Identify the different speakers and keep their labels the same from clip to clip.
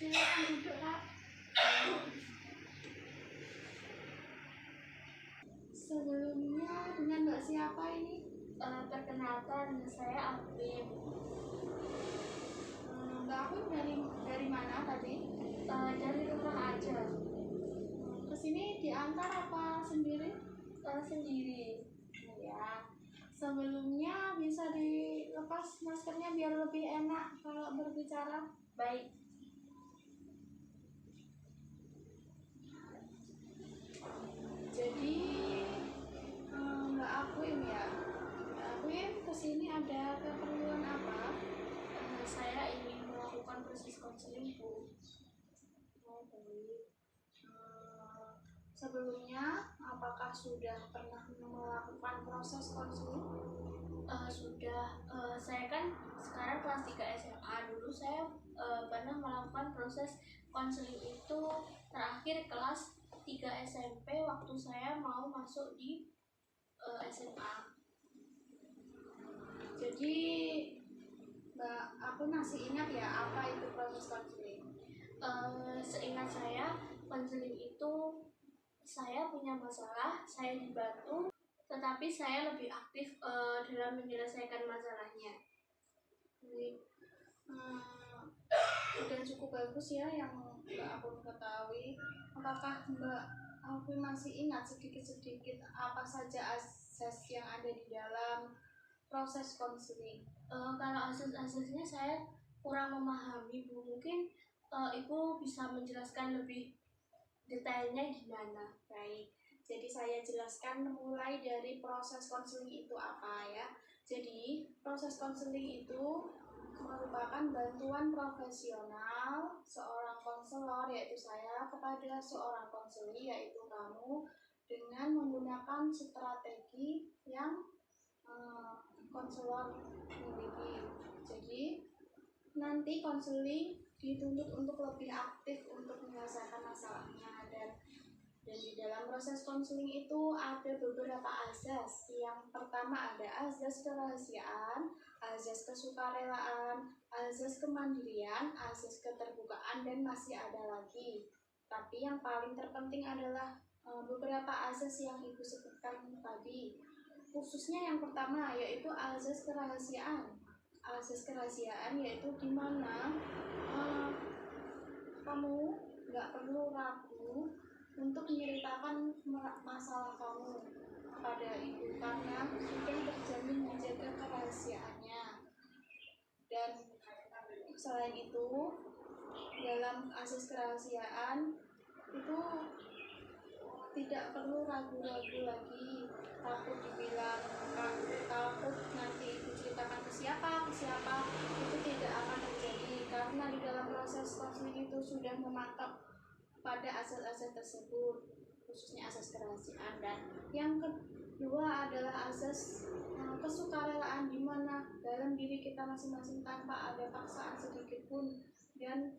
Speaker 1: Silakan duduk, Kak. Sebelumnya dengan Mbak siapa ini?
Speaker 2: Perkenalkan, saya Alvin.
Speaker 1: Mbak aku dari mana tadi?
Speaker 2: Dari rumah aja.
Speaker 1: Kesini diantar apa sendiri?
Speaker 2: Sendiri.
Speaker 1: Ya. Sebelumnya bisa dilepas maskernya biar lebih enak kalau berbicara.
Speaker 2: Baik.
Speaker 1: Jadi Mbak Akwin ya. Mbak Akwin kesini ada keperluan apa?
Speaker 2: Saya ingin melakukan proses konseling, Bu.
Speaker 1: Oh, baik. Sebelumnya, apakah sudah pernah melakukan proses konseling?
Speaker 2: Sudah. Saya kan sekarang kelas 3 SMA. Dulu saya pernah melakukan proses konseling itu terakhir kelas 3 SMP waktu saya mau masuk di SMA.
Speaker 1: Jadi, Mbak, aku masih ingat ya apa itu proses konseling.
Speaker 2: Seingat saya, konseling itu saya punya masalah, saya dibantu, tetapi saya lebih aktif dalam menyelesaikan masalahnya.
Speaker 1: Jadi, sudah cukup bagus ya yang Mbak aku ketahui. Apakah Mbak aku masih ingat sedikit-sedikit apa saja akses yang ada di dalam proses konseling?
Speaker 2: Kalau asas-asasnya saya kurang memahami, Bu. Mungkin Ibu bisa menjelaskan lebih detailnya gimana?
Speaker 1: Baik, jadi saya jelaskan mulai dari proses konseling itu apa ya. Jadi proses konseling itu merupakan bantuan profesional seorang konselor yaitu saya kepada seorang konseli yaitu kamu dengan menggunakan strategi yang konselor miliki. Jadi nanti konseli dituntut untuk lebih aktif untuk menyelesaikan masalahnya dan di dalam proses konseling itu ada beberapa azas. Yang pertama ada azas kerahasiaan, azas kesukarelaan, azas kemandirian, azas keterbukaan, dan masih ada lagi. Tapi yang paling terpenting adalah beberapa azas yang Ibu sebutkan tadi. Khususnya yang pertama yaitu azas kerahasiaan. Azas kerahasiaan yaitu di mana kamu nggak perlu ragu untuk menceritakan masalah kamu kepada ibu karena sudah terjamin menjaga kerahasiaannya. Dan selain itu dalam asas kerahasiaan itu tidak perlu ragu-ragu lagi, takut dibilang takut nanti ibu ceritakan ke siapa itu tidak akan terjadi karena di dalam proses konseling itu sudah memantap pada asas-asas tersebut, khususnya asas kerahasiaan. Dan yang kedua adalah asas kesukarelaan, di mana dalam diri kita masing-masing tanpa ada paksaan sedikit pun dan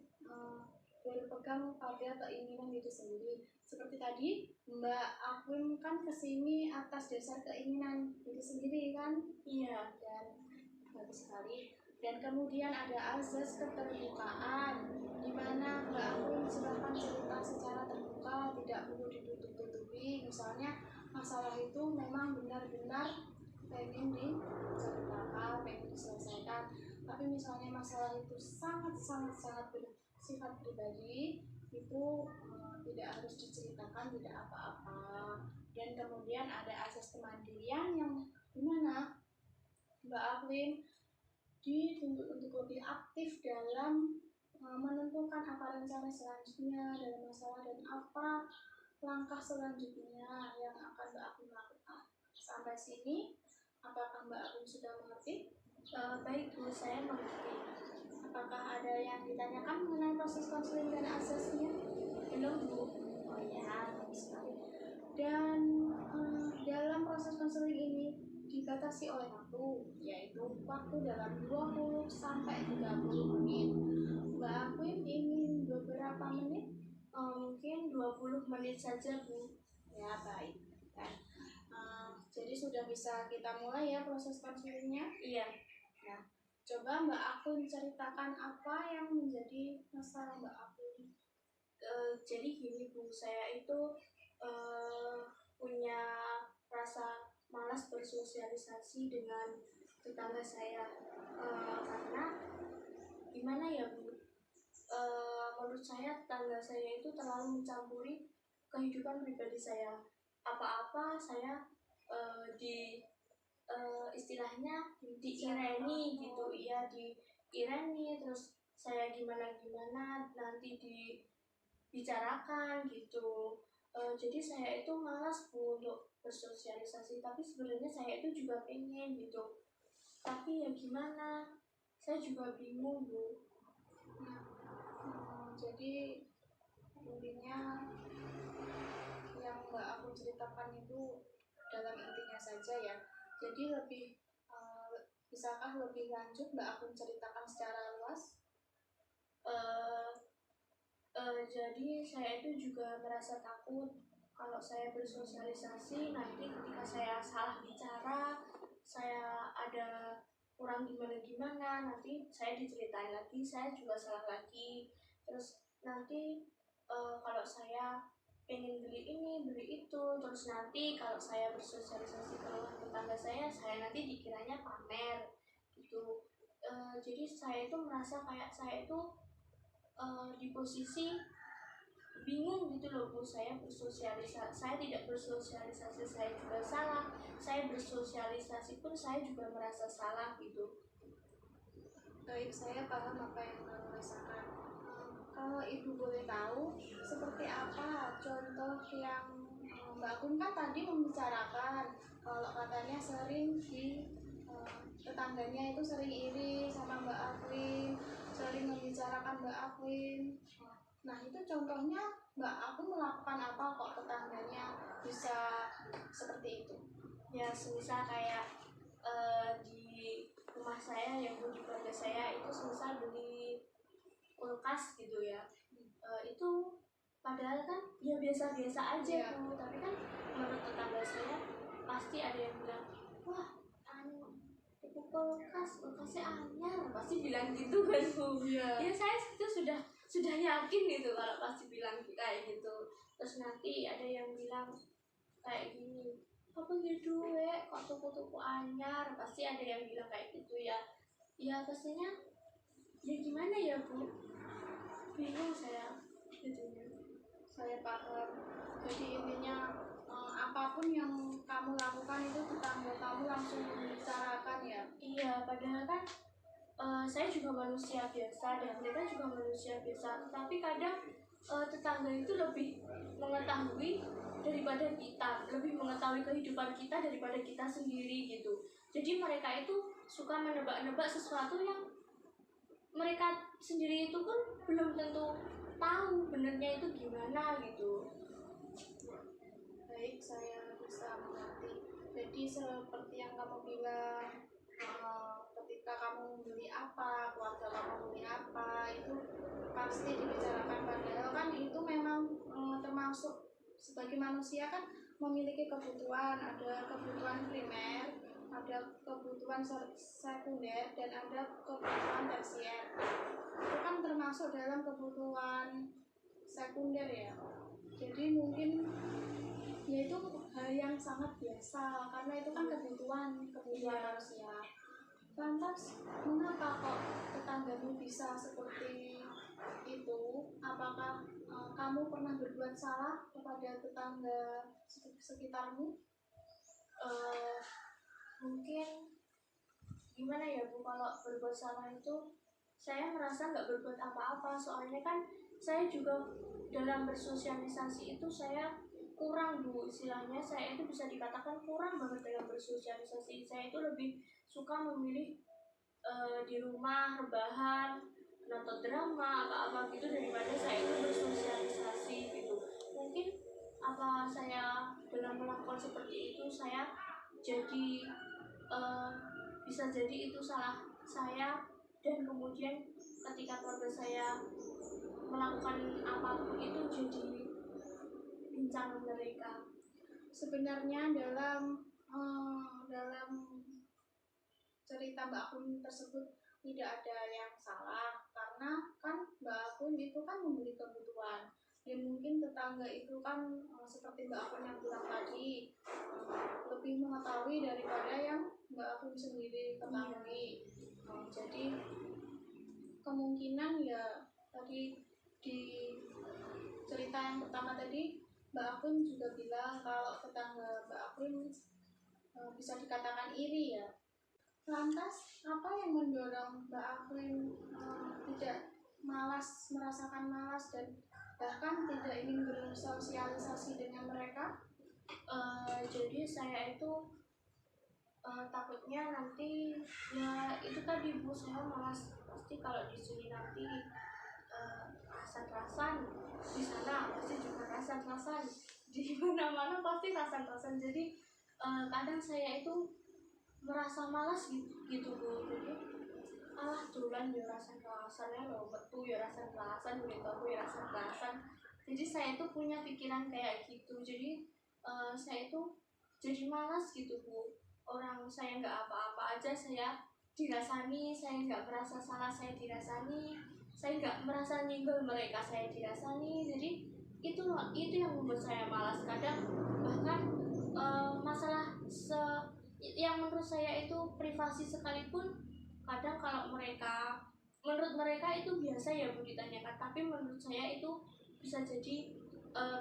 Speaker 1: berpegang pada keinginan diri sendiri. Seperti tadi Mbak Akwin kan kesini atas dasar keinginan diri sendiri kan?
Speaker 2: Iya.
Speaker 1: Dan bagus sekali. Dan kemudian ada azas keterbukaan, di mana Mbak Akwin silahkan cerita secara terbuka, tidak perlu ditutup-tutupi. Misalnya masalah itu memang benar-benar pengen diceritakan, pengen diselesaikan, tapi misalnya masalah itu sangat bersifat pribadi, itu tidak harus diceritakan, tidak apa-apa. Dan kemudian ada asas kemandirian yang dimana Mbak Akwin dituntut untuk lebih aktif dalam menentukan apa rencana selanjutnya dalam masalah dan apa langkah selanjutnya yang akan Mbak Akwin lakukan. Sampai sini, apakah Mbak Akwin sudah mengerti?
Speaker 2: Baik, Bu, saya mengerti.
Speaker 1: Apakah ada yang ditanyakan mengenai proses konseling dan asasnya?
Speaker 2: Belum, Bu.
Speaker 1: Oh ya, bagus sekali. Dan dalam proses konseling ini dibatasi oleh waktu, yaitu waktu dalam 20 sampai 30 menit. Mbak Akwin ingin beberapa menit?
Speaker 2: Mungkin 20 menit saja, Bu.
Speaker 1: Ya, baik. Jadi sudah bisa kita mulai ya proses konselingnya?
Speaker 2: Iya.
Speaker 1: Nah, Coba Mbak Akun ceritakan apa yang menjadi masalah Mbak Akun.
Speaker 2: Jadi gini Bu, saya itu punya rasa malas bersosialisasi dengan tetangga saya. Karena gimana ya Bu, menurut saya tetangga saya itu terlalu mencampuri kehidupan pribadi saya. Apa-apa saya di istilahnya diireni gitu ya, diireni, terus saya gimana gimana nanti dibicarakan gitu. Jadi saya itu malas Bu untuk bersosialisasi, tapi sebenarnya saya itu juga pengen gitu, tapi ya gimana, saya juga bingung Bu.
Speaker 1: Jadi intinya yang Mbak Akun ceritakan itu dalam intinya saja ya. Jadi lebih bisakah lebih lanjut Mbak Akun ceritakan secara luas?
Speaker 2: Jadi saya itu juga merasa takut kalau saya bersosialisasi nanti ketika saya salah bicara, saya ada kurang gimana-gimana, nanti saya diceritain lagi, saya juga salah lagi. Terus nanti kalau saya pengen beli ini, beli itu, terus nanti kalau saya bersosialisasi ke tetangga saya nanti dikiranya pamer gitu. Jadi saya itu merasa kayak saya itu di posisi bingung gitu loh Bu. Saya bersosialisasi, saya tidak bersosialisasi, saya juga salah, saya bersosialisasi pun saya juga merasa salah gitu.
Speaker 1: Baik, saya paham apa yang kamu rasakan. Kalau Ibu boleh tahu, seperti apa contoh yang Mbak Akun kan tadi membicarakan kalau katanya sering tetangganya itu sering iri sama Mbak Akwin, sering membicarakan Mbak Akwin. Nah itu contohnya Mbak Akun melakukan apa kok tetangganya bisa seperti itu?
Speaker 2: Ya semisal kayak di rumah saya yang di keluarga saya itu semisal beli kulkas gitu ya, itu padahal kan ya biasa-biasa aja Bu, tapi kan menurut tetangga saya pasti ada yang bilang, wah anu itu kulkasnya anyar, pasti bilang gitu kan Bu. Ya saya itu sudah yakin gitu kalau pasti bilang kayak gitu. Terus nanti ada yang bilang kayak gini, apa gitu kok tuku-tuku anyar, pasti ada yang bilang kayak gitu ya. Ya pastinya ya gimana ya Bu, bingung saya gitu.
Speaker 1: Saya paham. Jadi intinya apapun yang kamu lakukan itu tetangga kamu langsung membicarakan ya.
Speaker 2: Iya, padahal kan saya juga manusia biasa dan mereka juga manusia biasa. Tapi kadang tetangga itu lebih mengetahui daripada kita, lebih mengetahui kehidupan kita daripada kita sendiri gitu. Jadi mereka itu suka menebak-nebak sesuatu yang mereka sendiri itu pun belum tentu tahu benernya itu gimana gitu.
Speaker 1: Baik, saya bisa mengerti. Jadi seperti yang kamu bilang, ketika kamu membeli apa, keluarga kamu membeli apa, itu pasti dibicarakan. Padahal kan itu memang termasuk sebagai manusia kan memiliki kebutuhan, ada kebutuhan primer, ada kebutuhan sekunder, dan ada kebutuhan tersier. Itu kan termasuk dalam kebutuhan sekunder ya. Jadi mungkin ya itu hal yang sangat biasa karena itu kan kebutuhan manusia. Lantas mengapa kok tetanggamu bisa seperti itu? Apakah kamu pernah berbuat salah kepada tetangga sekitarmu?
Speaker 2: Mungkin gimana ya Bu, kalau berbuat salah itu saya merasa nggak berbuat apa-apa, soalnya kan saya juga dalam bersosialisasi itu saya kurang Bu, istilahnya saya itu bisa dikatakan kurang banget dalam bersosialisasi. Saya itu lebih suka memilih di rumah rebahan, nonton drama apa-apa gitu daripada saya itu bersosialisasi gitu. Mungkin apa saya dalam melakukan seperti itu saya jadi bisa jadi itu salah saya, dan kemudian ketika keluarga saya melakukan apapun itu jadi bincang mereka.
Speaker 1: Sebenarnya dalam cerita Mbak Akun tersebut tidak ada yang salah karena kan Mbak Akun itu kan memberi kebutuhan dan mungkin tetangga itu kan seperti Mbak Akun yang bilang tadi lebih mengetahui daripada yang Mbak Akun sendiri ketahui. Jadi kemungkinan ya tadi di cerita yang pertama tadi Mbak Akun juga bilang kalau tetangga Mbak Akun bisa dikatakan iri ya. Lantas apa yang mendorong Mbak Akun tidak merasakan malas dan bahkan tidak ingin bersosialisasi dengan mereka?
Speaker 2: Jadi saya itu takutnya nanti ya itu tadi Bu, saya malas pasti kalau di sini nanti rasan-rasan, di sana pasti juga rasan-rasan, di mana-mana pasti rasan-rasan. Jadi kadang saya itu merasa malas gitu Bu. Jadi tulan ya rasan-rasan ya loh, betul ya rasan-rasan, gitu aku ya rasan-rasan. Jadi saya itu punya pikiran kayak gitu. Jadi saya itu jadi malas gitu Bu. Orang saya nggak apa-apa aja saya dirasani, saya nggak merasa salah saya dirasani, saya nggak merasa nyenggol mereka saya dirasani. Jadi itu yang membuat saya malas. Kadang bahkan masalah yang menurut saya itu privasi sekalipun, kadang kalau menurut mereka itu biasa ya Bu ditanyakan, tapi menurut saya itu bisa jadi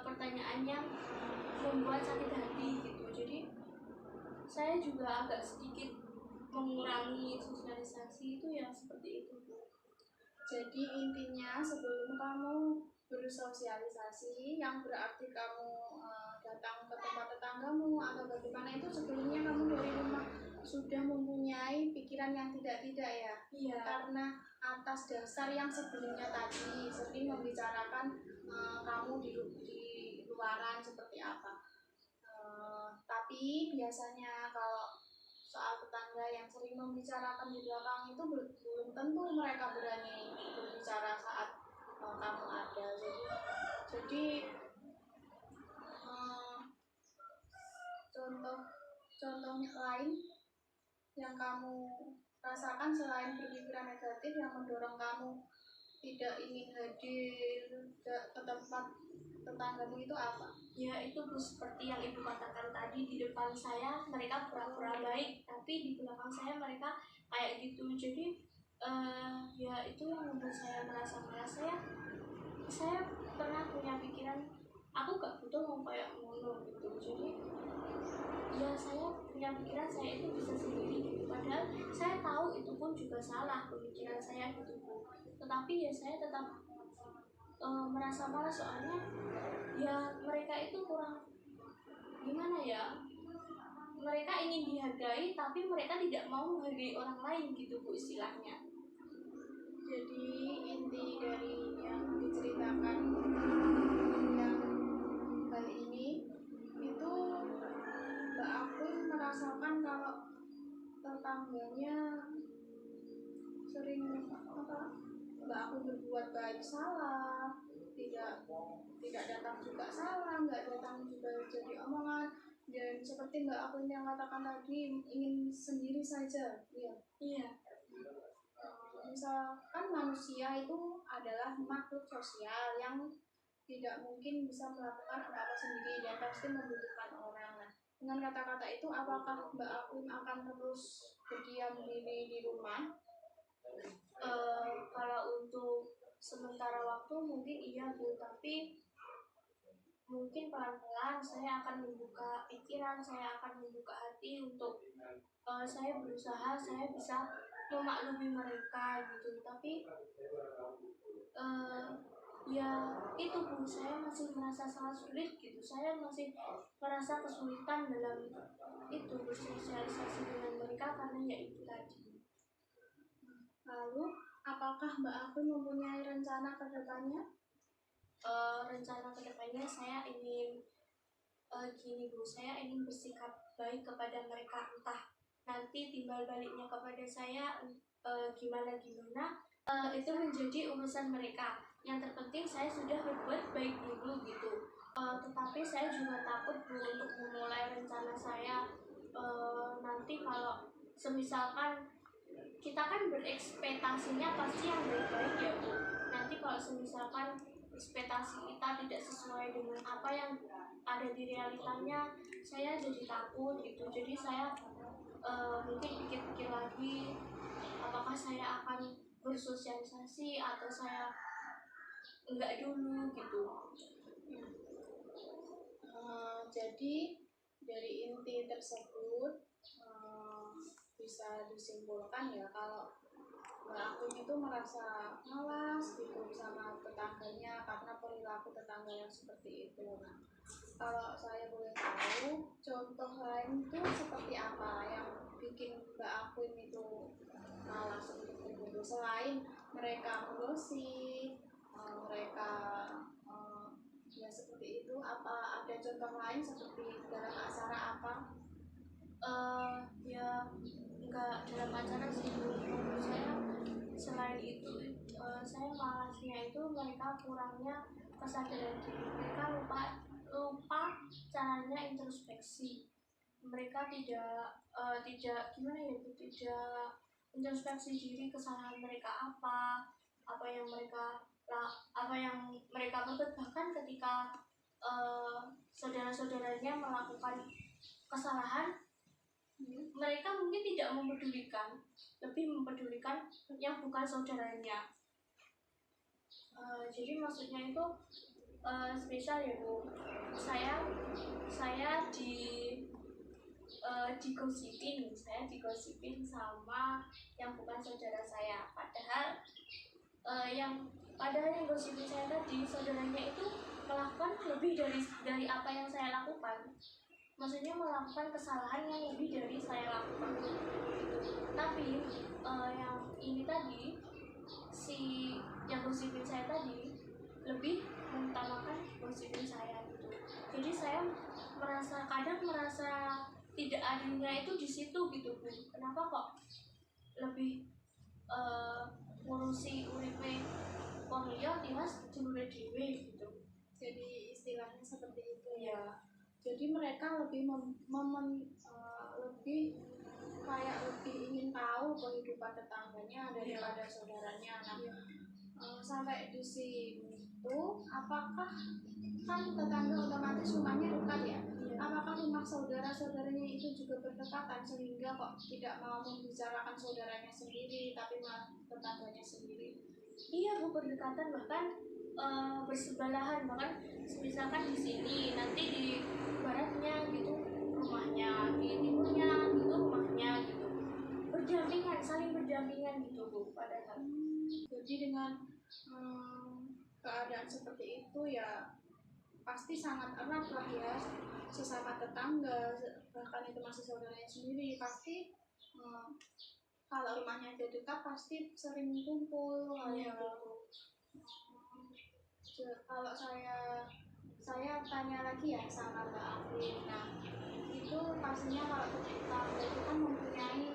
Speaker 2: pertanyaan yang membuat sakit hati gitu. Jadi saya juga agak sedikit mengurangi sosialisasi itu ya seperti itu Bu.
Speaker 1: Jadi intinya sebelum kamu bersosialisasi yang berarti kamu datang ke tempat tetanggamu atau bagaimana itu sebelumnya kamu dari rumah sudah mempunyai pikiran yang tidak-tidak ya.
Speaker 2: Iya.
Speaker 1: Karena atas dasar yang sebelumnya tadi sering membicarakan kamu di luaran seperti apa. Tapi biasanya kalau soal tetangga yang sering membicarakan di belakang itu belum tentu mereka berani berbicara saat kamu ada. Jadi contohnya lain yang kamu rasakan selain berpikiran negatif yang mendorong kamu tidak ingin hadir ke tempat tetanggamu itu apa?
Speaker 2: Ya itu Bu, seperti yang Ibu katakan tadi, di depan saya mereka pura-pura baik, tapi di belakang saya mereka kayak gitu. Jadi ya itu yang membuat saya merasa malas. Saya pernah punya pikiran aku gak butuh mau kayak ngono gitu. Jadi ya saya punya pikiran saya itu bisa sendiri gitu. Padahal saya tahu itu pun juga salah pemikiran saya gitu Bu. Tetapi ya saya tetap merasa malas, soalnya ya mereka itu kurang gimana ya, mereka ingin dihargai tapi mereka tidak mau menghargai orang lain gitu Bu istilahnya.
Speaker 1: Jadi inti dari yang diceritakan yang kali ini itu Mbak Akun merasakan kalau tetangganya sering Mbak Akun berbuat baik salah, tidak datang juga salah, nggak datang juga jadi omongan, dan seperti Mbak Akun yang katakan tadi ingin sendiri saja.
Speaker 2: Iya.
Speaker 1: Misalkan manusia itu adalah makhluk sosial yang tidak mungkin bisa melakukan apa-apa sendiri dan pasti membutuhkan orang. Nah, dengan kata-kata itu apakah Mbak Akun akan terus berdiam diri di rumah?
Speaker 2: Kalau untuk sementara waktu mungkin iya Bu, tapi mungkin pelan-pelan saya akan membuka pikiran, saya akan membuka hati untuk saya berusaha saya bisa memaklumi mereka gitu. Tapi ya itu Bu, saya masih merasa sangat sulit gitu. Saya masih merasa kesulitan dalam itu bersosialisasi dengan mereka karena ya itu tadi.
Speaker 1: Lalu apakah Mbak Akun mempunyai rencana ke depannya?
Speaker 2: Rencana kedepannya saya ingin gini Bu, saya ingin bersikap baik kepada mereka, entah nanti timbal baliknya kepada saya gimana itu menjadi urusan mereka. Yang terpenting saya sudah berbuat baik dulu gitu. Tetapi saya juga takut Bu untuk memulai rencana saya nanti kalau semisalkan kita kan berekspektasinya pasti yang baik-baik ya Bu. Nanti kalau misalkan ekspektasi kita tidak sesuai dengan apa yang ada di realitanya, saya jadi takut gitu. Jadi saya mungkin pikir-pikir lagi, apakah saya akan bersosialisasi atau saya enggak dulu gitu.
Speaker 1: Jadi dari inti tersebut bisa disimpulkan ya kalau Mbak Akun itu merasa malas gitu sama tetangganya karena perilaku tetangga yang seperti itu. Nah, kalau saya boleh tahu contoh lain itu seperti apa yang bikin Mbak Akun itu malas untuk berkumpul selain mereka menggosip, mereka ya seperti itu, apa ada contoh lain seperti dalam acara apa?
Speaker 2: Ya enggak dalam acara sih menurut saya. Selain itu saya malasnya itu mereka kurangnya kesadaran diri, mereka lupa caranya introspeksi, mereka tidak gimana ya Bu, tidak introspeksi diri kesalahan mereka apa yang mereka perbuat. Bahkan ketika saudara-saudaranya melakukan kesalahan, mereka mungkin tidak mempedulikan, lebih mempedulikan yang bukan saudaranya. Jadi maksudnya itu spesial ya Bu. Saya digosipin sama yang bukan saudara saya. Padahal yang gosipin saya tadi, saudaranya itu melakukan lebih dari apa yang saya lakukan. Maksudnya melakukan kesalahan yang lebih dari saya lakukan. Tapi yang ini tadi, si yang gosipin saya tadi lebih mengutamakan gosipin saya gitu. Jadi saya kadang merasa tidak adilnya itu di situ gitu Bu. Kenapa kok lebih ngurusi uripe wong liya tiwas dulure dhewe gitu.
Speaker 1: Jadi istilahnya seperti itu ya. Jadi mereka lebih lebih kayak lebih ingin tahu kehidupan tetangganya daripada saudaranya. Nah, sampai di sini tuh apakah kan tetangga otomatis rumahnya dekat ya? Apakah rumah saudara-saudaranya itu juga berdekatan sehingga kok tidak mau membicarakan saudaranya sendiri tapi malah tetangganya sendiri?
Speaker 2: Iya Bu, berdekatan, bahkan bersebelahan, bahkan misalkan di sini nanti di baratnya gitu rumahnya, di timurnya gitu rumahnya gitu, berdampingan, saling berdampingan gitu Bu. Padahal
Speaker 1: jadi dengan keadaan seperti itu ya pasti sangat erat lah ya sesama tetangga, bahkan itu masih saudaranya sendiri, pasti kalau rumahnya aja dekat pasti sering kumpul kayak gitu. Kalau saya tanya lagi ya sama Mbak Afrin. Nah, itu pastinya kalau tetangga itu kan mempunyai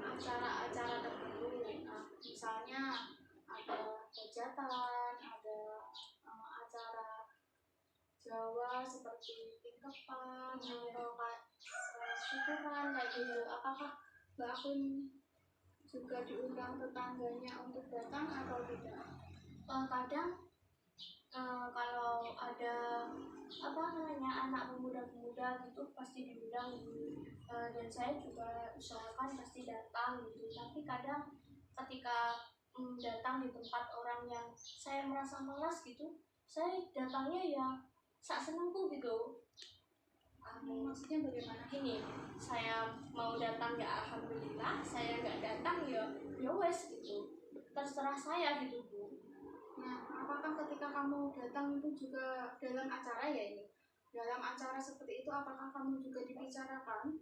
Speaker 1: acara-acara tertentu. Nah, misalnya ada hajatan, ada acara Jawa seperti tingkepan atau syukuran kayak gitu. Apakah Mbak Afrin juga diundang tetangganya untuk datang atau tidak?
Speaker 2: kadang kalau ada anak pemuda-pemuda gitu pasti diundang dan saya juga usahakan pasti datang gitu. Tapi kadang ketika datang di tempat orang yang saya merasa malas gitu, saya datangnya ya sak senengku gitu.
Speaker 1: Maksudnya bagaimana?
Speaker 2: Gini, saya mau datang ya alhamdulillah, saya nggak datang ya wes gitu, terserah saya gitu Bu.
Speaker 1: Nah, apakah ketika kamu datang itu juga dalam acara ya ini? Dalam acara seperti itu apakah kamu juga dibicarakan?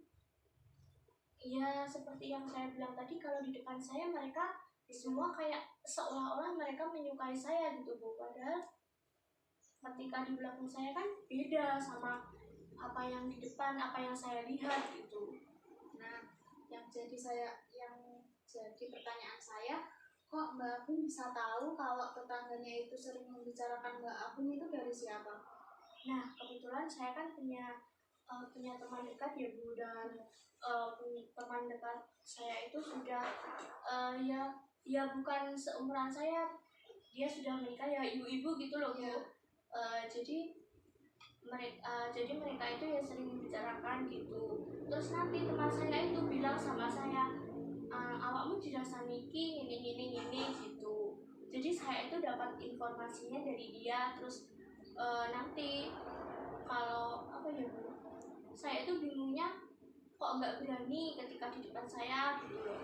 Speaker 2: Iya, seperti yang saya bilang tadi, kalau di depan saya mereka semua kayak seolah-olah mereka menyukai saya gitu Bu. Padahal ketika di belakang saya kan beda sama apa yang di depan, apa yang saya lihat gitu.
Speaker 1: Nah, yang jadi pertanyaan saya, kok Mbak Agung bisa tahu kalau tetangganya itu sering membicarakan Mbak Agung itu dari siapa?
Speaker 2: Nah, kebetulan saya kan punya punya teman dekat ya Bu, dan teman dekat saya itu sudah ya bukan seumuran saya, dia sudah menikah ya ibu-ibu gitu loh Bu. Jadi mereka itu ya sering membicarakan gitu. Terus nanti teman saya itu bilang sama saya, awakmu dirasa niki ini gitu. Jadi saya itu dapat informasinya dari dia. Terus nanti kalau apa ya Bu, saya itu bingungnya kok nggak berani ketika di depan saya gitu loh.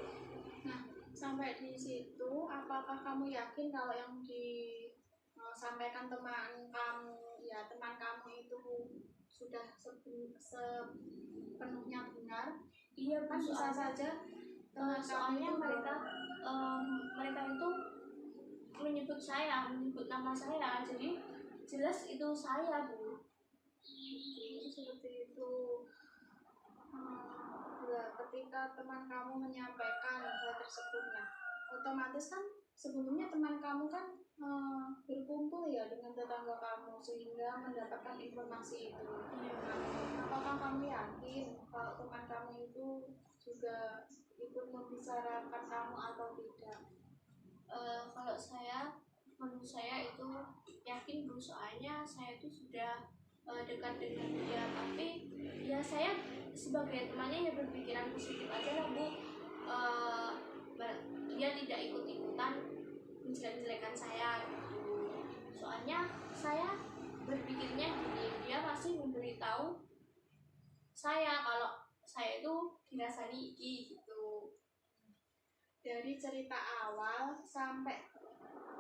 Speaker 1: Nah, sampai di situ, apakah kamu yakin kalau yang disampaikan teman kamu itu sudah sepenuhnya benar?
Speaker 2: Iya
Speaker 1: Kan
Speaker 2: Bu,
Speaker 1: bisa saja teman
Speaker 2: soalnya
Speaker 1: kamu itu
Speaker 2: mereka itu menyebut nama saya, jadi jelas itu saya Bu.
Speaker 1: seperti itu. Ketika teman kamu menyampaikan hal tersebutnya, otomatis kan sebelumnya teman kamu kan berkumpul ya dengan tetangga kamu sehingga mendapatkan informasi itu. Apakah kamu yakin kalau teman kamu itu juga ikut membicarakan kamu atau tidak?
Speaker 2: Kalau menurut saya itu yakin Bu, soalnya saya itu sudah dekat dengan dia, tapi ya saya sebagai temannya ya berpikiran positif aja lah Bu. Dia tidak ikut-ikutan menjelek-jelekan saya gitu. Soalnya saya berpikirnya gini, dia masih memberitahu saya kalau saya itu dirasani iki gitu.
Speaker 1: Dari cerita awal sampai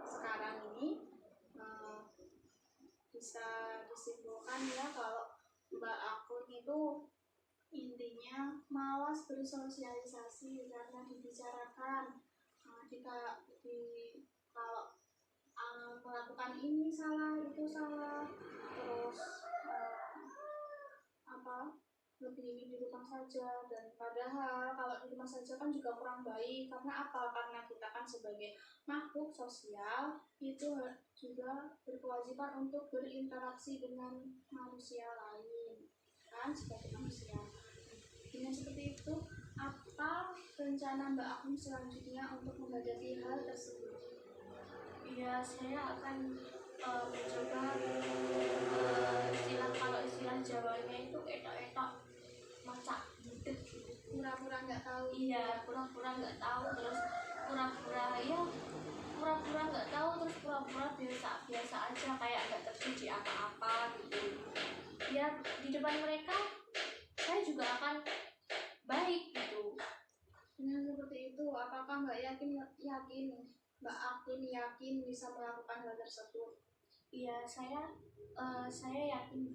Speaker 1: sekarang ini bisa disimpulkan ya kalau Mbak Akun itu intinya malas bersosialisasi karena dibicarakan kalau melakukan ini salah itu salah, terus lebih di rumah saja, dan padahal kalau di rumah saja kan juga kurang baik. Karena karena kita kan sebagai makhluk sosial itu juga berkewajiban untuk berinteraksi dengan manusia lain kan, sebagai manusia. Dengan seperti itu, apa rencana Mbak Akun selanjutnya untuk menghadapi hal tersebut?
Speaker 2: Ya, saya akan mencoba kalau istilah Jawanya itu etok-etok macak budek gitu.
Speaker 1: Pura-pura nggak tahu.
Speaker 2: Iya, pura-pura nggak tahu, terus pura-pura nggak tahu, terus pura-pura biasa aja kayak nggak terjadi apa-apa gitu. Ya di depan mereka saya juga akan baik gitu.
Speaker 1: Dengan seperti itu, apakah Mbak Mbak Akun yakin bisa melakukan hal tersebut?
Speaker 2: Iya, saya yakin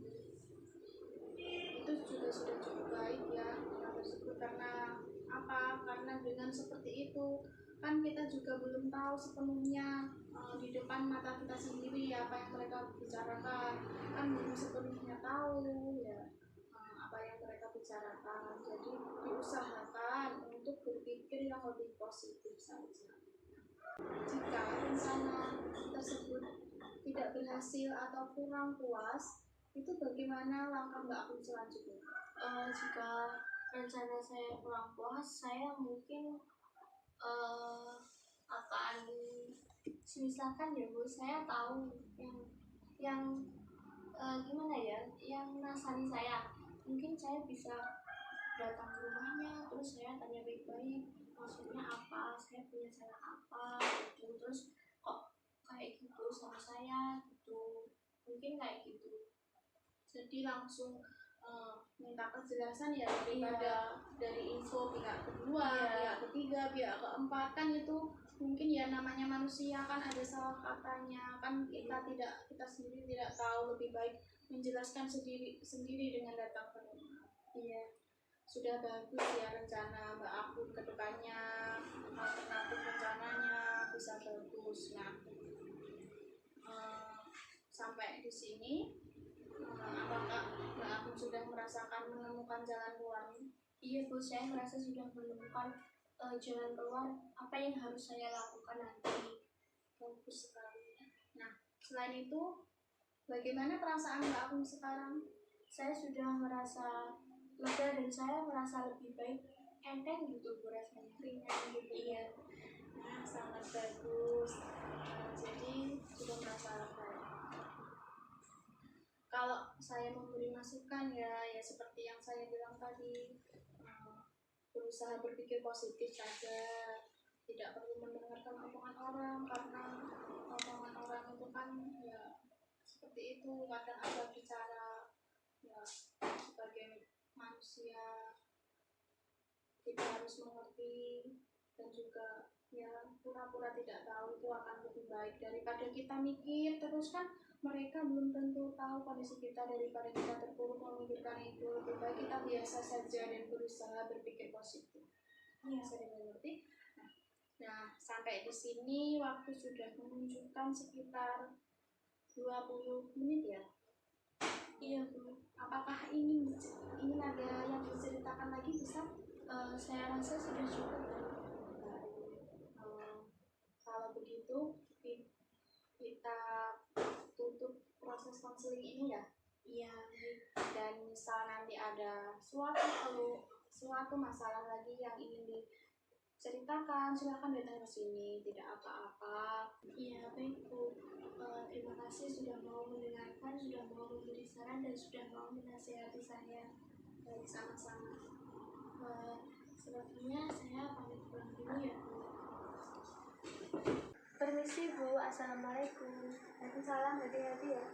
Speaker 1: itu juga sudah cukup baik ya hal tersebut. Karena karena dengan seperti itu kan kita juga belum tahu sepenuhnya di depan mata kita sendiri apa yang mereka bicarakan, kan belum sepenuhnya tahu ya apa yang mereka bicarakan. Jadi diusahakan untuk berpikir yang lebih positif saja. Jika rencana tersebut tidak berhasil atau kurang puas, itu bagaimana langkah Mbak Akun selanjutnya?
Speaker 2: Jika rencana saya kurang puas, saya mungkin akan misalkan ya Bu, saya tahu yang gimana ya, yang nasani saya, mungkin saya bisa datang ke rumahnya, terus saya tanya baik-baik maksudnya apa, saya punya salah apa gitu, terus kok kayak gitu sama saya gitu, mungkin kayak gitu.
Speaker 1: Jadi langsung minta kejelasan ya, daripada dari info pihak kedua, pihak ketiga, pihak keempat, kan itu mungkin ya namanya manusia kan ada salah katanya kan, kita sendiri tidak tahu, lebih baik menjelaskan sendiri dengan datang ke rumah. Iya, sudah bagus ya rencana Mbak Akun ke depannya, alternatif rencananya bisa bagus. Nah, sampai di sini apakah Mbak Akun sudah merasakan menemukan jalan keluarnya?
Speaker 2: Iya Bu, saya merasa sudah menemukan jalan keluar apa yang harus saya lakukan nanti.
Speaker 1: Bagus sekali. Nah, selain itu, bagaimana perasaan Mbak Akun sekarang?
Speaker 2: saya sudah merasa lega dan saya merasa lebih baik, enteng gitu Bu rasanya,
Speaker 1: ringan gitu.
Speaker 2: iya.
Speaker 1: Nah, sangat bagus. Jadi sudah merasa baik. Kalau saya memberi masukan ya seperti yang saya bilang tadi, berusaha berpikir positif saja, tidak perlu mendengarkan omongan orang, karena omongan orang itu kan ya seperti itu, kadang ada bicara ya sebagai manusia kita harus mengerti, dan juga ya pura-pura tidak tahu itu akan lebih baik daripada kita mikir terus, kan mereka belum tentu tahu kondisi kita, daripada kita terpuruk memikirkan itu, lebih baik kita biasa saja dan berusaha berpikir positif.
Speaker 2: Iya.
Speaker 1: Bisa dimengerti. Nah, sampai di sini waktu sudah menunjukkan sekitar 20 menit ya.
Speaker 2: Iya Bu.
Speaker 1: Apakah ingin ada yang diceritakan lagi, bisa?
Speaker 2: Saya rasa sudah cukup ya.
Speaker 1: Kalau begitu kita tutup proses konseling ini ya.
Speaker 2: Iya.
Speaker 1: Dan misal nanti ada suatu masalah lagi yang ingin diceritakan, silakan datang ke sini, tidak apa-apa.
Speaker 2: Iya baik Bu. Terima kasih sudah mau mendengarkan, sudah mau memberi saran, dan sudah mau menasihati saya.
Speaker 1: Baik, sama-sama.
Speaker 2: Sepertinya saya pamit pulang dulu ya Bu. Permisi Bu, assalamualaikum.
Speaker 1: Waalaikumsalam, hati-hati ya.